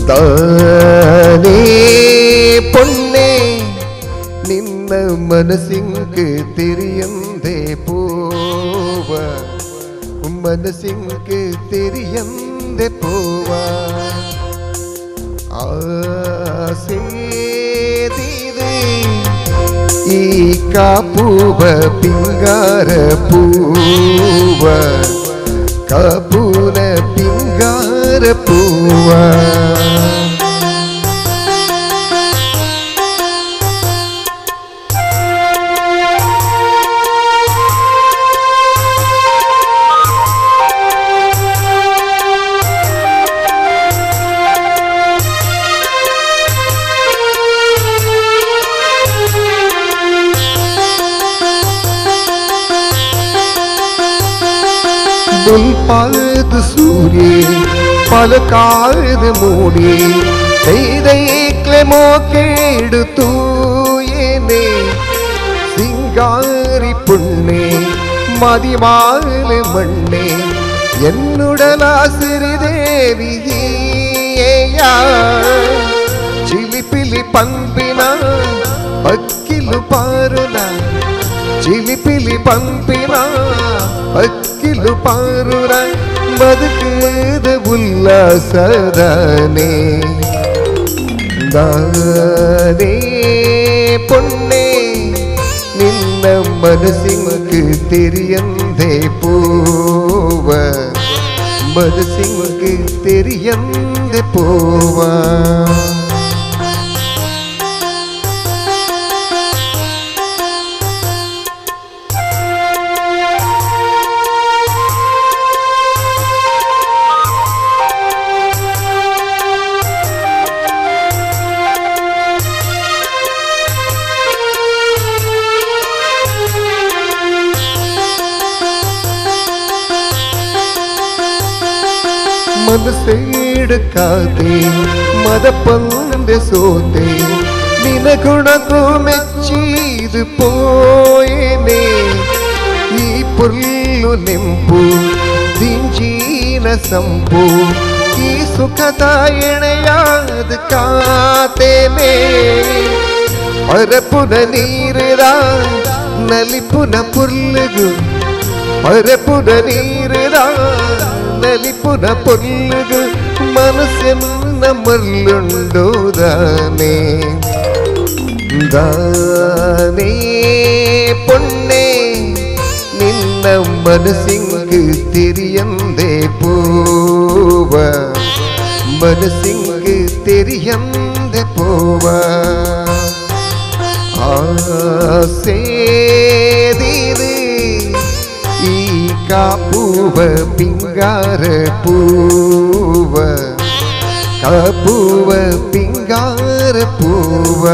தானே பொன்னே நின்ன மனசிங்கு தெரியந்தே போவ மனசிங்கு தெரியந்தே போவா ஆசேதிது ಈ ಕಾಪುವ ಪಿಂಗಾರ ಪೂವ ಕಾಪುನ ಪಿಂಗಾರ ಪೂವ ಮುಲ್ಪಾದ ಸೂರ್ಯ ಪಲಕಾದ ಮೂಡಿ ಕೈದೈಕ್ಲೆ ಮೋಕೇಡುತ್ತೂ ಏನೇ ಸಿಂಗಾರಿ ಪುಣ್ಣೆ ಮದಿಮಾಲ ಮಣ್ಣೆ ಎನ್ನುಡಲ ಸಿರಿದೇವಿಯ ಚಿಲಿಪಿಲಿ ಪಂಪಿನ ಅಕ್ಕಿಲು ಪಾರುನ ಚಿಲಿಪಿಲಿ ಪಂಪಿನ ಅಕ್ಕಿಲು ಪಾರುರ ಬದುಕದ ಉಲ್ಲಾಸದಾನೆ ದಾನೇ ಪೊನ್ನೆ ನಿನ್ನ ಮನಸ್ಸಿಂಗ್ ತೆರಿಯಂದೆ ಪೋವ ಮನಸ್ಸಿಂಗ್ ತೆರಿಯಂದೆ ಪೋವ ಮನಸ್ಸೇಡಕಾದೆ ಮದಪಂದೆ ಸೋತೆ ನಿನ ಗುಣಕ್ಕೂ ಮೆಚ್ಚಿದು ಪೋಯೇನೆ ಈ ಪುಲ್ಲು ನೆಂಪು ದಿಂಜಿನ ಸಂಪು ಈ ಸುಖದ ಎಣೆಯಾದ ಕಾತೇನೆ ಅರಪುನ ನೀರದ ನಲಿಪುನ ಪುಲ್ಲುಗು ಅರಪುನ ನೀರದ ನಲಿಪುನ ಪೊಲ್ಲುಗು ಮನಸ್ಸೆನ್ನ ಮಲ್ಲುಂಡು ದಾನೆ ದಾನೇ ಪೊನ್ನೆ ನಿನ್ನ ಮನಸ್ಸಿಂಗ್ ತೆರಿಯಂದೆ ಪೋವ ಮನಸ್ಸಿಂಗ್ ತೆರಿಯಂದೆ ಪೋವ ಆಸೇದಿದು ಈ ಕಾಪುವ ಪಿಂಗಾರ ಪೂವ ಕಾಪುವ ಪಿಂಗಾರ ಪೂವ